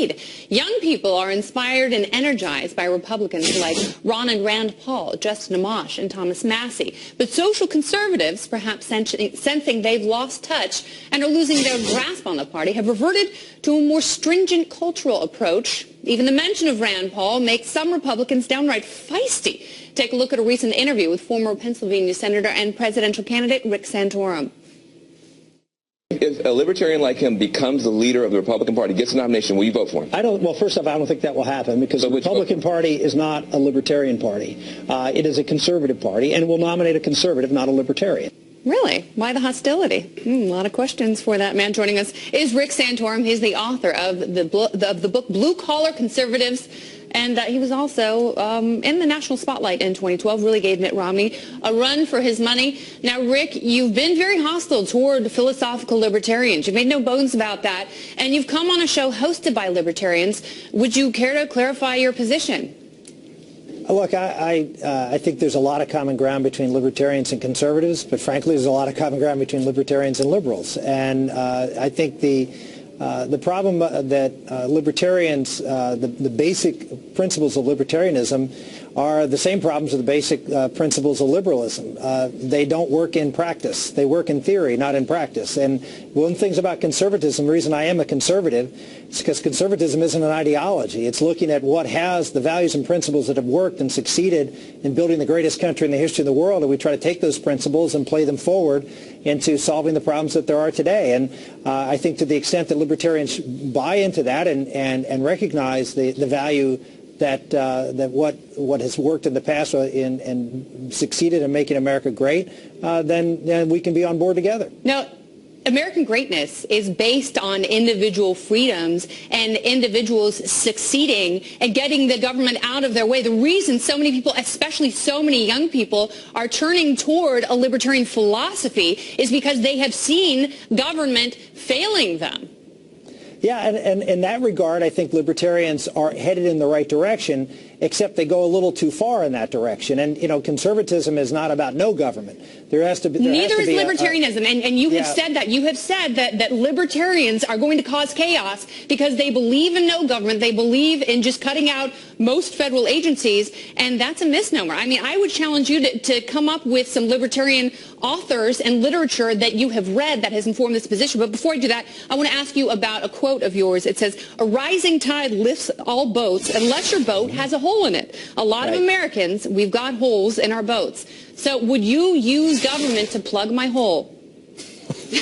indeed. Young people are inspired and energized by Republicans like Ron and Rand Paul, Justin Amash, and Thomas Massey. But social conservatives, perhaps sensing they've lost touch and are losing their grasp on the party, have reverted to a more stringent cultural approach. Even the mention of Rand Paul makes some Republicans downright feisty. Take a look at a recent interview with former Pennsylvania Senator and presidential candidate Rick Santorum. If a libertarian like him becomes the leader of the Republican Party, gets the nomination, will you vote for him? Well, first off, I don't think that will happen because the Republican Party is not a libertarian party. It is a conservative party and will nominate a conservative, not a libertarian. Really? Why the hostility? A lot of questions for that man. Joining us is Rick Santorum. He's the author of the book Blue Collar Conservatives. And he was also in the national spotlight in 2012, really gave Mitt Romney a run for his money. Now, Rick, you've been very hostile toward philosophical libertarians. You've made no bones about that. And you've come on a show hosted by libertarians. Would you care to clarify your position? Look, I think there's a lot of common ground between libertarians and conservatives, but frankly, there's a lot of common ground between libertarians and liberals. And I think the problem that libertarians, the basic principles of libertarianism are the same problems of the basic principles of liberalism. They don't work in practice. They work in theory, not in practice. And one of the things about conservatism, the reason I am a conservative, is because conservatism isn't an ideology. It's looking at what has the values and principles that have worked and succeeded in building the greatest country in the history of the world, and we try to take those principles and play them forward into solving the problems that there are today. And I think to the extent that libertarians buy into that and recognize the value that what has worked in the past and succeeded in making America great, then we can be on board together. Now, American greatness is based on individual freedoms and individuals succeeding and getting the government out of their way. The reason so many people, especially so many young people, are turning toward a libertarian philosophy is because they have seen government failing them. Yeah, and in that regard, I think libertarians are headed in the right direction, except they go a little too far in that direction. And, you know, conservatism is not about no government. There has to be... Neither is libertarianism, and you have said that. You have said that libertarians are going to cause chaos because they believe in no government. They believe in just cutting out most federal agencies, and that's a misnomer. I mean, I would challenge you to come up with some libertarian authors and literature that you have read that has informed this position. But before I do that, I want to ask you about a quote of yours. It says, "A rising tide lifts all boats unless your boat has a hole in it." A lot of Americans, we've got holes in our boats. So would you use government to plug my hole?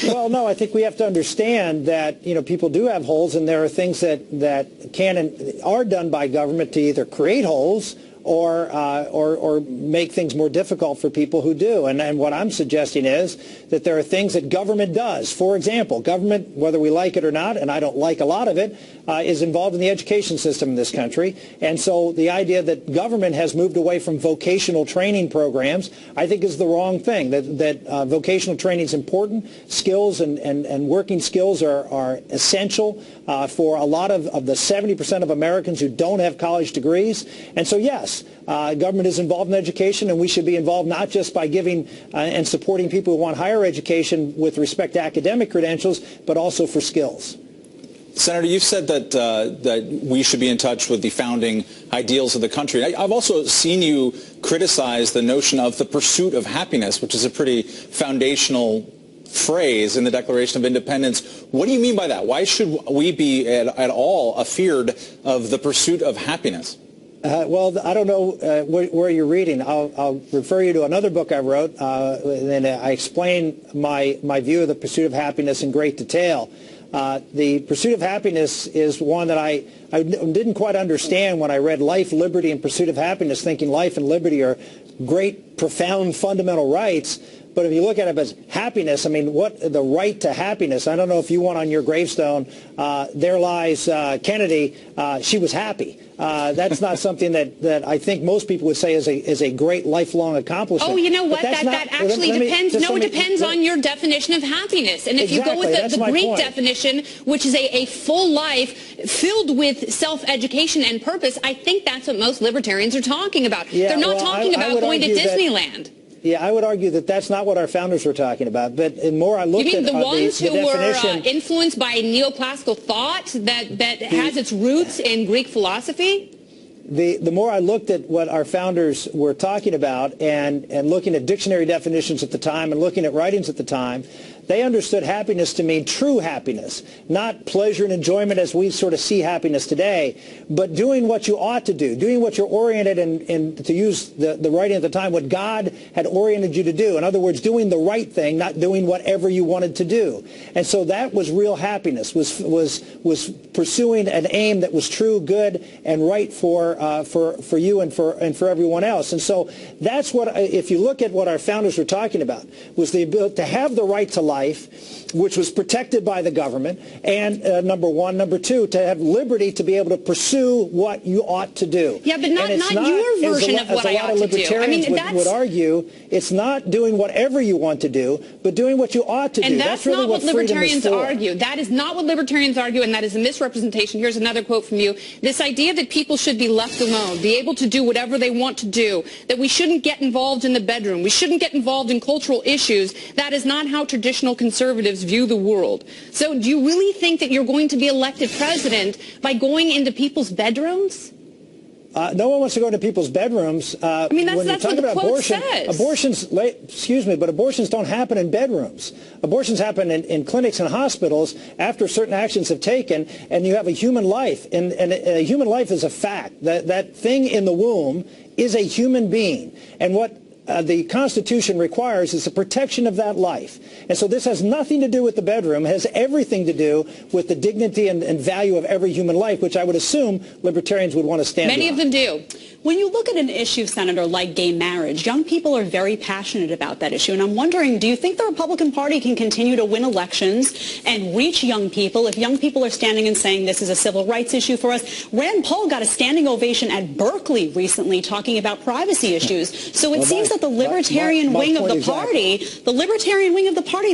Well, no, I think we have to understand that, you know, people do have holes, and there are things that can and are done by government to either create holes or make things more difficult for people who do. And what I'm suggesting is that there are things that government does. For example, government, whether we like it or not, and I don't like a lot of it, is involved in the education system in this country. And so the idea that government has moved away from vocational training programs, I think is the wrong thing. That vocational training is important. Skills and working skills are essential for a lot of the 70% of Americans who don't have college degrees. And so, yes, government is involved in education, and we should be involved not just by giving and supporting people who want higher education with respect to academic credentials, but also for skills. Senator, you've said that we should be in touch with the founding ideals of the country. I've also seen you criticize the notion of the pursuit of happiness, which is a pretty foundational phrase in the Declaration of Independence. What do you mean by that? Why should we be at all afeared of the pursuit of happiness? Well, I don't know where you're reading. I'll refer you to another book I wrote, and I explain my view of the pursuit of happiness in great detail. The pursuit of happiness is one that I didn't quite understand when I read Life, Liberty, and Pursuit of Happiness, thinking life and liberty are great, profound, fundamental rights. But if you look at it as happiness, I mean, what the right to happiness? I don't know if you want on your gravestone, there lies Kennedy, she was happy. That's not something that I think most people would say is a great lifelong accomplishment. Oh, you know what? That actually depends. No, it depends on your definition of happiness. And if you go with the Greek definition, which is a full life filled with self-education and purpose, I think that's what most libertarians are talking about. They're not talking about going to Disneyland. Yeah, I would argue that that's not what our founders were talking about. But the more I looked at you mean the ones who definition, were influenced by neoclassical thought that has its roots in Greek philosophy? The more I looked at what our founders were talking about and looking at dictionary definitions at the time and looking at writings at the time, they understood happiness to mean true happiness, not pleasure and enjoyment as we sort of see happiness today, but doing what you ought to do, doing what you're oriented and to use the writing at the time, what God had oriented you to do. In other words, doing the right thing, not doing whatever you wanted to do. And so that was real happiness, was pursuing an aim that was true, good, and right for you and for everyone else. And so that's what, if you look at what our founders were talking about, was the ability to have the right to life, which was protected by the government, and number one. Number two, to have liberty to be able to pursue what you ought to do. Yeah, but not your version of what I ought to do. I mean, would argue it's not doing whatever you want to do, but doing what you ought to do. And that's really not what libertarians freedom is for. argue. That is not what libertarians argue, and that is a misrepresentation. Here's another quote from you. This idea that people should be left alone, be able to do whatever they want to do, that we shouldn't get involved in the bedroom, we shouldn't get involved in cultural issues, that is not how traditional conservatives view the world. So do you really think that you're going to be elected president by going into people's bedrooms? No one wants to go into people's bedrooms. I mean, that's what the quote says. But abortions don't happen in bedrooms. Abortions happen in clinics and hospitals after certain actions have taken, and you have a human life. And a human life is a fact. That thing in the womb is a human being. And what the Constitution requires is the protection of that life. And so this has nothing to do with the bedroom. It has everything to do with the dignity and value of every human life, which I would assume libertarians would want to stand Many behind. of them do. When you look at an issue, Senator, like gay marriage, young people are very passionate about that issue. And I'm wondering, do you think the Republican Party can continue to win elections and reach young people if young people are standing and saying this is a civil rights issue for us? Rand Paul got a standing ovation at Berkeley recently talking about privacy issues. So it seems that the libertarian wing of the party,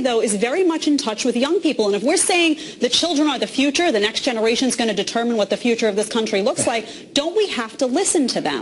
though, is very much in touch with young people. And if we're saying the children are the future, the next generation is going to determine what the future of this country looks like, don't we have to listen to them?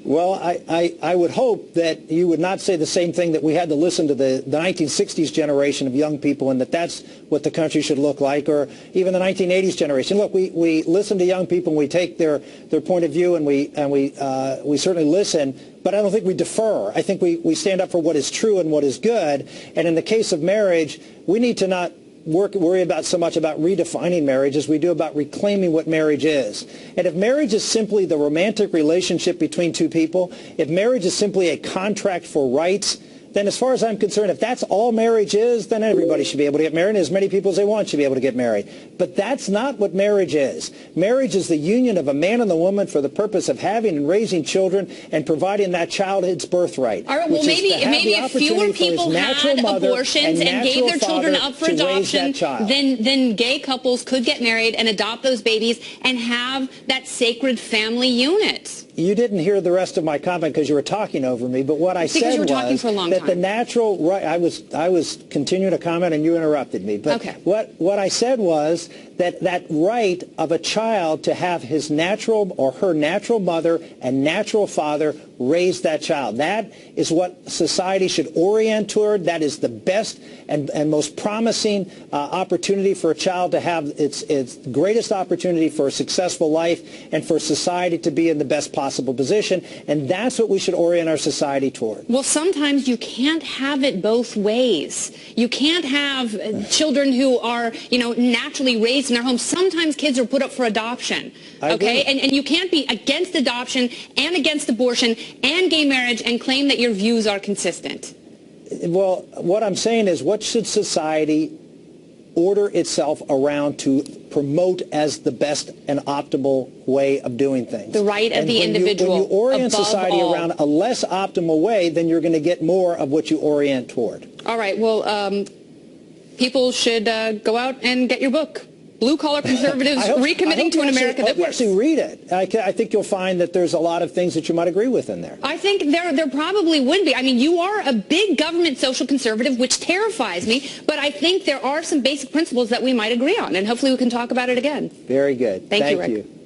Well, I would hope that you would not say the same thing that we had to listen to the 1960s generation of young people and that's what the country should look like, or even the 1980s generation. Look, we listen to young people and we take their point of view and we certainly listen, but I don't think we defer. I think we stand up for what is true and what is good. And in the case of marriage, we need to not worry about so much about redefining marriage as we do about reclaiming what marriage is. And if marriage is simply the romantic relationship between two people, if marriage is simply a contract for rights, then as far as I'm concerned, if that's all marriage is, then everybody should be able to get married, and as many people as they want should be able to get married. But that's not what marriage is. Marriage is the union of a man and a woman for the purpose of having and raising children and providing that child its birthright. All right, well, maybe if fewer people had abortions and gave their children up for adoption, then gay couples could get married and adopt those babies and have that sacred family unit. You didn't hear the rest of my comment because you were talking over me, but what I said was that the natural right, I was continuing to comment and you interrupted me. But okay. What I said was that right of a child to have his natural or her natural mother and natural father raise that child. That is what society should orient toward. That is the best and most promising opportunity for a child to have its greatest opportunity for a successful life and for society to be in the best possible position. And that's what we should orient our society toward. Well, sometimes you can't have it both ways. You can't have children who are, naturally raised in their homes. Sometimes kids are put up for adoption. Okay? And you can't be against adoption and against abortion and gay marriage and claim that your views are consistent. Well, what I'm saying is, what should society order itself around to promote as the best and optimal way of doing things? The right of the individual. When you orient society around a less optimal way, then you're going to get more of what you orient toward. All right. Well, people should go out and get your book. Blue-collar conservatives recommitting to an America that works. Actually read it. I think you'll find that there's a lot of things that you might agree with in there. I think there probably would be. I mean, you are a big government social conservative, which terrifies me, but I think there are some basic principles that we might agree on, and hopefully we can talk about it again. Very good. Thank you, Rick. You.